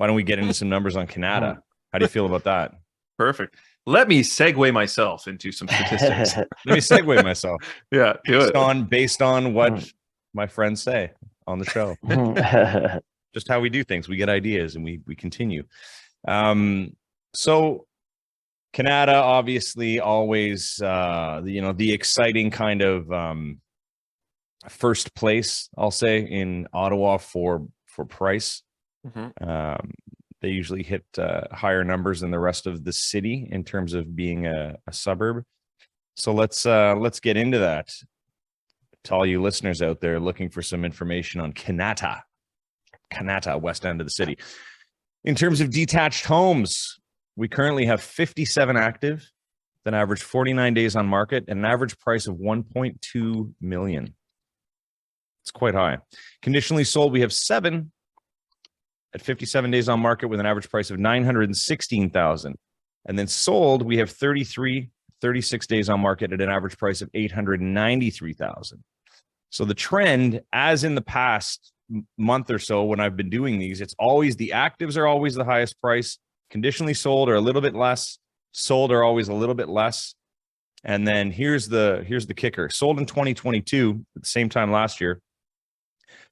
Why don't we get into some numbers on Kanata? How do you feel about that? Perfect. Let me segue myself into some statistics. Let me segue myself. Yeah, do it. Based on what my friends say on the show. Just how we do things. We get ideas and we continue. So Kanata, obviously, always the exciting kind of first place, I'll say, in Ottawa for price. They usually hit higher numbers than the rest of the city in terms of being a suburb. So let's get into that. To all you listeners out there looking for some information on Kanata, west end of the city. In terms of detached homes, we currently have 57 active, that average 49 days on market, and an average price of $1.2 million. It's quite high. Conditionally sold, we have 7 at 57 days on market with an average price of $916,000. And then sold, we have 36 days on market at an average price of $893,000. So the trend, as in the past month or so when I've been doing these, it's always the actives are always the highest price. Conditionally sold are a little bit less. Sold are always a little bit less. And then here's the kicker. Sold in 2022 at the same time last year.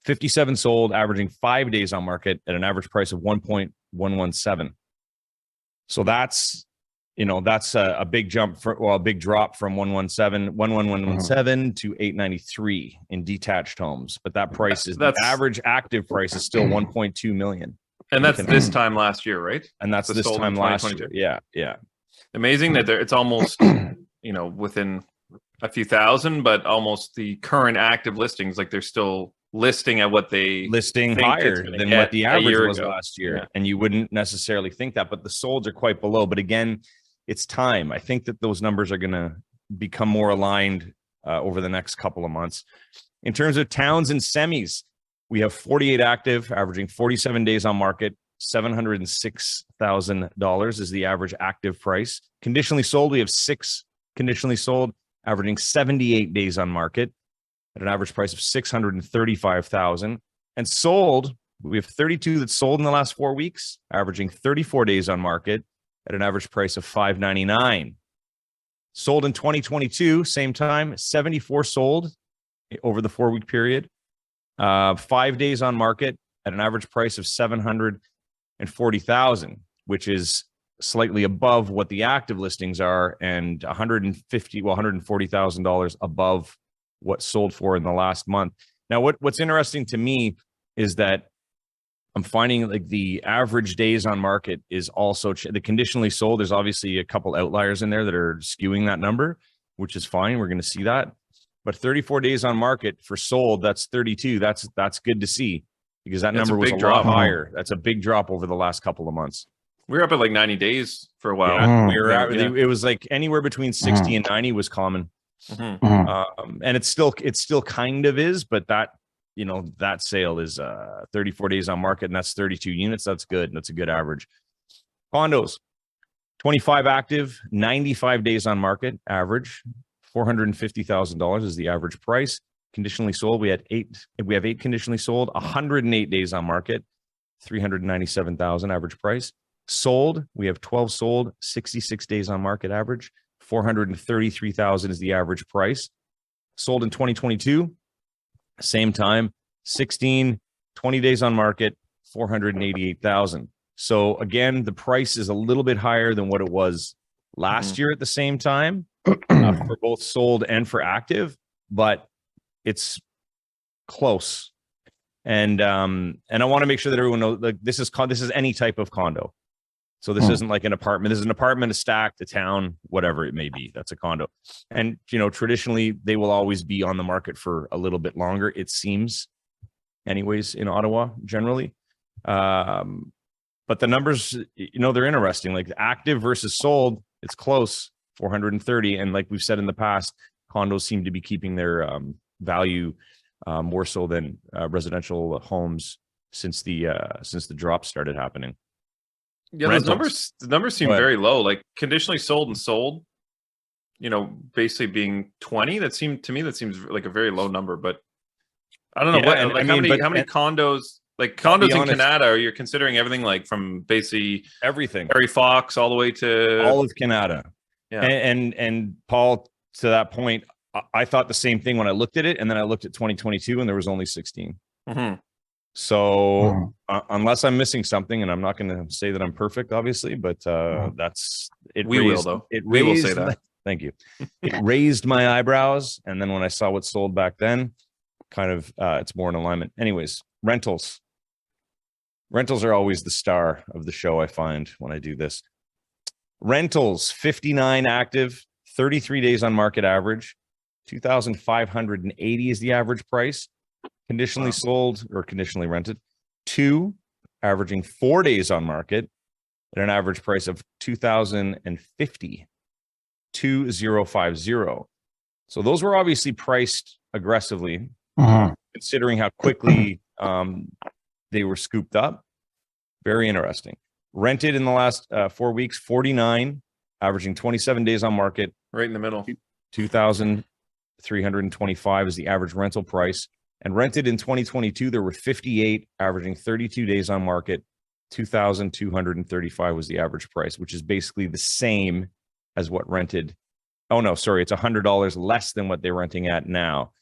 57 sold, averaging 5 days on market at an average price of 1.117. So that's a big jump a big drop from 117 to 893 in detached homes. But that price is the average active price is still 1.2 million. And that's this time last year, right? And that's this time last year. Yeah. Amazing that it's almost within a few thousand, but almost the current active listings, like they're still listing at what they listing higher than what the average was last year. Yeah. And you wouldn't necessarily think that, but the solds are quite below. But again, it's time. I think that those numbers are going to become more aligned over the next couple of months. In terms of towns and semis, we have 48 active, averaging 47 days on market. $706,000 is the average active price. Conditionally sold, we have 6 conditionally sold, averaging 78 days on market at an average price of $635,000. And sold, we have 32 that sold in the last 4 weeks, averaging 34 days on market at an average price of $599. Sold in 2022, same time, 74 sold over the 4-week period. 5 days on market at an average price of $740,000, which is slightly above what the active listings are, and $140,000 above what sold for in the last month. Now, what's interesting to me is that I'm finding like the average days on market is also the conditionally sold. There's obviously a couple outliers in there that are skewing that number, which is fine. We're going to see that. But 34 days on market for sold, that's 32. That's good to see, because that number was a lot higher. That's a big drop over the last couple of months. We were up at like 90 days for a while. Yeah, it was like anywhere between 60 and 90 was common. And it still kind of is, but that sale is 34 days on market, and that's 32 units. That's good. That's a good average. Condos, 25 active, 95 days on market average. $450,000 is the average price. Conditionally sold, we have 8 conditionally sold, 108 days on market, $397,000 average price. Sold, we have 12 sold, 66 days on market average, $433,000 is the average price. Sold in 2022, same time, 20 days on market, $488,000. So again, the price is a little bit higher than what it was last year at the same time for both sold and for active, but it's close. And I want to make sure that everyone knows, like, this is any type of condo. So this isn't like an apartment. This is an apartment, a stack, a town, whatever it may be. That's a condo. And, traditionally they will always be on the market for a little bit longer, it seems, anyways, in Ottawa generally. But the numbers, they're interesting. Like active versus sold, it's close, 430. And like we've said in the past, condos seem to be keeping their value more so than residential homes since the drop started happening. Yeah, the numbers seem very low. Like conditionally sold and sold, basically being 20. That seems like a very low number. But I don't know how many condos Like condos in Kanata, you're considering everything like from basically everything, Prairie Fox all the way to all of Kanata. Yeah. And Paul, to that point, I thought the same thing when I looked at it, and then I looked at 2022, and there was only 16. Mm-hmm. So unless I'm missing something, and I'm not going to say that I'm perfect, obviously, but that's it. We will though. We will say that. Thank you. It raised my eyebrows, and then when I saw what sold back then, kind of it's more in alignment. Anyways, rentals. Rentals are always the star of the show, I find, when I do this. Rentals, 59 active, 33 days on market average, 2,580 is the average price. Conditionally sold or conditionally rented, 2, averaging 4 days on market at an average price of 2,050, 2,050. So those were obviously priced aggressively, considering how quickly they were scooped up. Very interesting. Rented in the last 4 weeks, 49, averaging 27 days on market. Right in the middle. 2,325 is the average rental price. And rented in 2022, there were 58, averaging 32 days on market. 2,235 was the average price, which is basically the same as what rented. Oh, no, sorry. It's $100 less than what they're renting at now.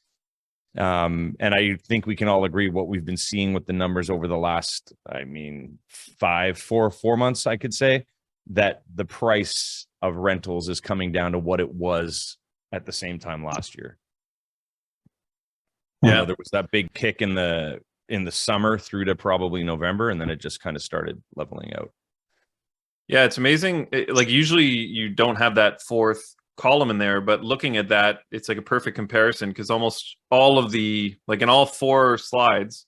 And I think we can all agree what we've been seeing with the numbers over the last, 4 months, I could say, that the price of rentals is coming down to what it was at the same time last year. Yeah, there was that big kick in the summer through to probably November, and then it just kind of started leveling out. Yeah, it's amazing. Like usually you don't have that fourth column in there, but looking at that, it's like a perfect comparison because almost all of the, like in all 4 slides,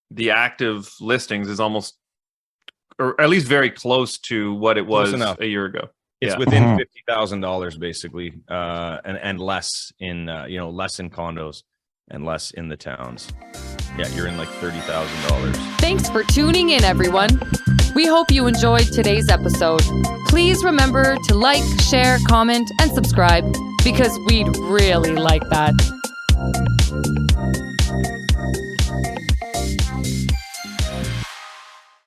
the active listings is almost, or at least very close to what it was a year ago. It's within $50,000 basically, and less in less in condos and less in the towns. Yeah, you're in like $30,000. Thanks for tuning in, everyone. We hope you enjoyed today's episode. Please remember to like, share, comment, and subscribe because we'd really like that.